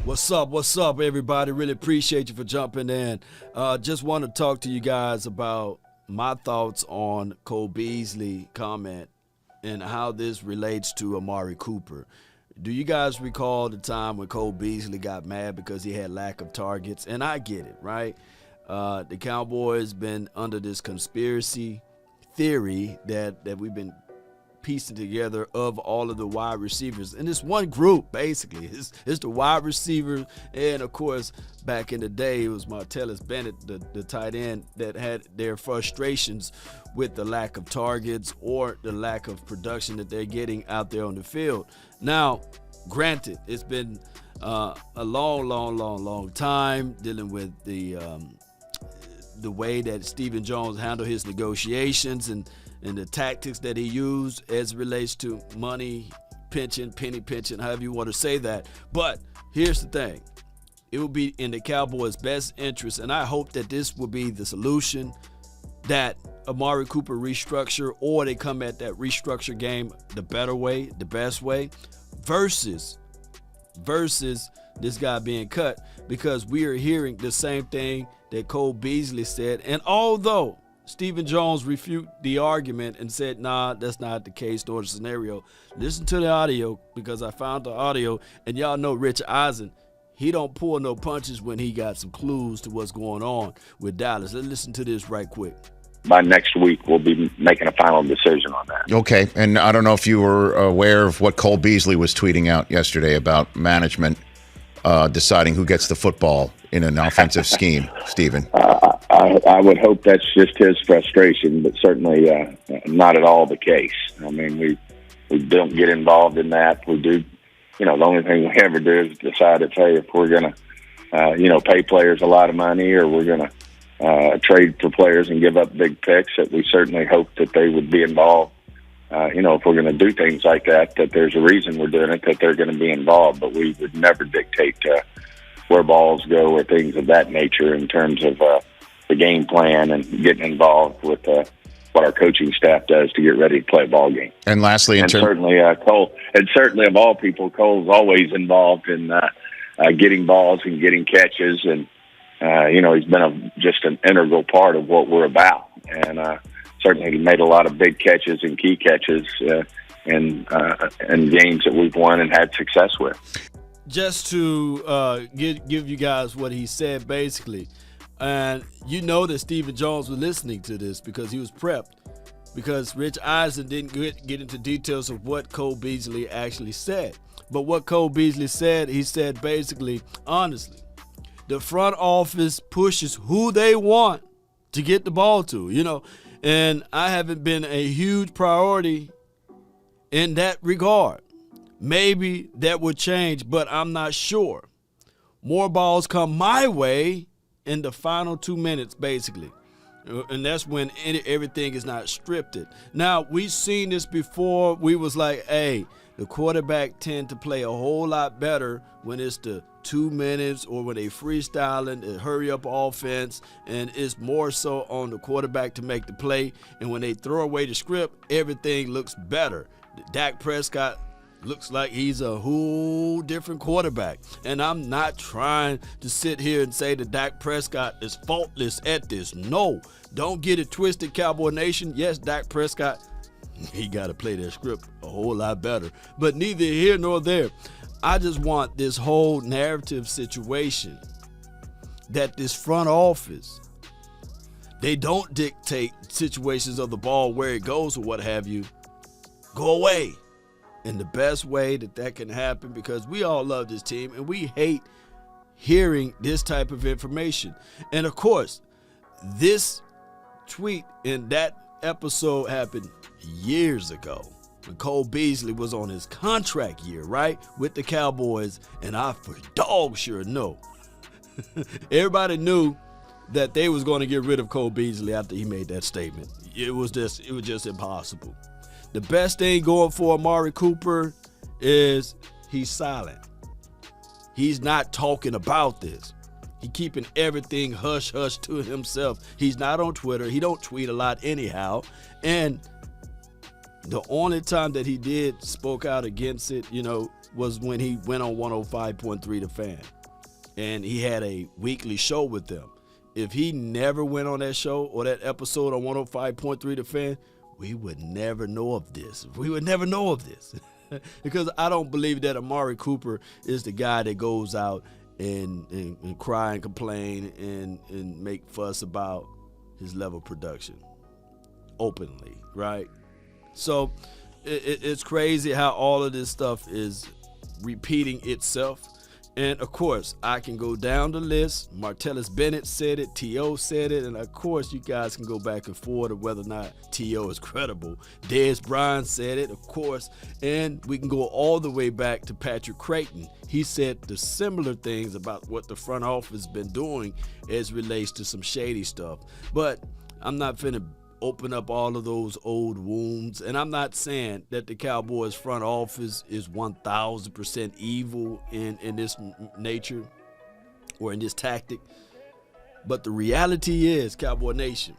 What's up, everybody? Really appreciate you for jumping in. Just want to talk to you guys about my thoughts on Cole Beasley comment and how this relates to Amari Cooper. Do you guys recall the time when Cole Beasley got mad because he had lack of targets? And I get it, right? The Cowboys been under this conspiracy theory that we've been piecing together of all of the wide receivers. And it's one group, basically. It's the wide receivers. And, of course, back in the day, it was Martellus Bennett, the tight end, that had their frustrations with the lack of targets or the lack of production that they're getting out there on the field. Now, granted, it's been a long time dealing with the way that Stephen Jones handled his negotiations and the tactics that he used as it relates to money, pension, penny pension, however you want to say that. But here's the thing. It will be in the Cowboys' best interest, and I hope that this will be the solution, that Amari Cooper restructure, or they come at that restructure game the better way, the best way, versus this guy being cut, because we are hearing the same thing that Cole Beasley said. And although Stephen Jones refuted the argument and said, nah, that's not the case nor the scenario, listen to the audio, because I found the audio, and y'all know Rich Eisen, he don't pull no punches when he got some clues to what's going on with Dallas. Let's listen to this right quick. By next week, we'll be making a final decision on that. Okay, and I don't know if you were aware of what Cole Beasley was tweeting out yesterday about management deciding who gets the football in an offensive scheme, Stephen. I would hope that's just his frustration, but certainly not at all the case. I mean, we don't get involved in that. We do, the only thing we ever do is decide if we're going to, pay players a lot of money, or we're going to trade for players and give up big picks, that we certainly hope that they would be involved. If we're going to do things like that there's a reason we're doing it, that they're going to be involved, but we would never dictate where balls go or things of that nature in terms of the game plan and getting involved with what our coaching staff does to get ready to play a ball game. And lastly, certainly Cole, and certainly of all people, Cole's always involved in getting balls and getting catches, and he's been just an integral part of what we're about, and certainly he made a lot of big catches and key catches in games that we've won and had success with. Just to give you guys what he said, basically, and that Stephen Jones was listening to this because he was prepped, because Rich Eisen didn't get into details of what Cole Beasley actually said. But what Cole Beasley said, he said basically, honestly, the front office pushes who they want to get the ball to, and I haven't been a huge priority in that regard. Maybe that would change, but I'm not sure. More balls come my way in the final 2 minutes, basically. And that's when everything is not scripted. Now, we've seen this before. We was like, hey, the quarterback tend to play a whole lot better when it's the 2 minutes, or when they freestyling, the hurry up offense, and it's more so on the quarterback to make the play. And when they throw away the script, everything looks better. Dak Prescott looks like he's a whole different quarterback. And I'm not trying to sit here and say that Dak Prescott is faultless at this. No, don't get it twisted, Cowboy Nation. Yes, Dak Prescott, he got to play that script a whole lot better. But neither here nor there. I just want this whole narrative situation that this front office, they don't dictate situations of the ball, where it goes or what have you, go away. In the best way that can happen, because we all love this team and we hate hearing this type of information. And of course, this tweet in that episode happened years ago when Cole Beasley was on his contract year, right, with the Cowboys, and I for dog sure know everybody knew that they was going to get rid of Cole Beasley after he made that statement. It was just impossible. The best thing going for Amari Cooper is he's silent. He's not talking about this. He keeping everything hush-hush to himself. He's not on Twitter. He don't tweet a lot anyhow. And the only time that he spoke out against it, was when he went on 105.3 The Fan. and he had a weekly show with them. If he never went on that show or that episode on 105.3 The Fan, we would never know of this. We would never know of this. Because I don't believe that Amari Cooper is the guy that goes out and cry and complain and make fuss about his level of production openly, right? So it's crazy how all of this stuff is repeating itself. And of course, I can go down the list. Martellus Bennett said it, T.O. said it, and of course you guys can go back and forth of whether or not T.O. is credible. Dez Bryant said it, of course, and we can go all the way back to Patrick Creighton. He said the similar things about what the front office has been doing as relates to some shady stuff. But I'm not finna open up all of those old wounds, and I'm not saying that the Cowboys front office is 1,000% evil in this nature or in this tactic, but the reality is, Cowboy Nation,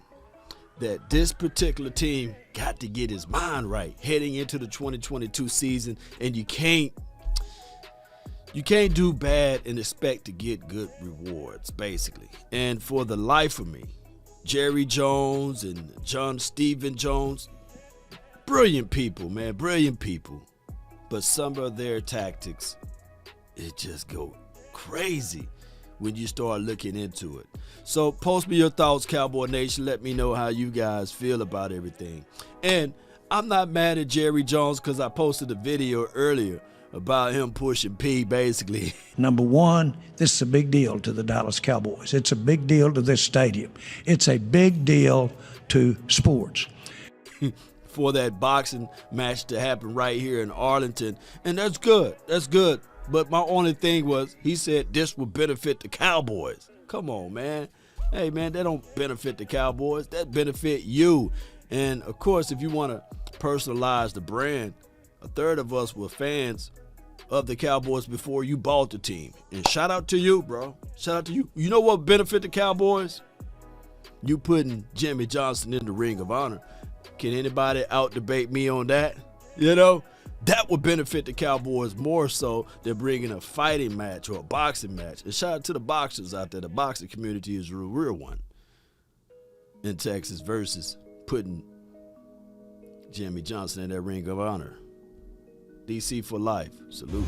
that this particular team got to get his mind right heading into the 2022 season, and you can't do bad and expect to get good rewards, basically. And for the life of me, Jerry Jones and John Stephen Jones, brilliant people, man, brilliant people. But some of their tactics, it just go crazy when you start looking into it. So post me your thoughts, Cowboy Nation. Let me know how you guys feel about everything. And I'm not mad at Jerry Jones because I posted a video earlier about him pushing P, basically. Number one, this is a big deal to the Dallas Cowboys. It's a big deal to this stadium. It's a big deal to sports. For that boxing match to happen right here in Arlington. And that's good. That's good. But my only thing was, he said this will benefit the Cowboys. Come on, man. Hey, man, that don't benefit the Cowboys. That benefit you. And, of course, if you want to personalize the brand, a third of us were fans of the Cowboys before you bought the team. And shout out to you, bro. Shout out to you. You know what benefit the Cowboys? You putting Jimmy Johnson in the Ring of Honor. Can anybody out-debate me on that? You know, that would benefit the Cowboys more so than bringing a fighting match or a boxing match. And shout out to the boxers out there. The boxing community is a real one in Texas versus putting Jimmy Johnson in that Ring of Honor. DC for life. Salute.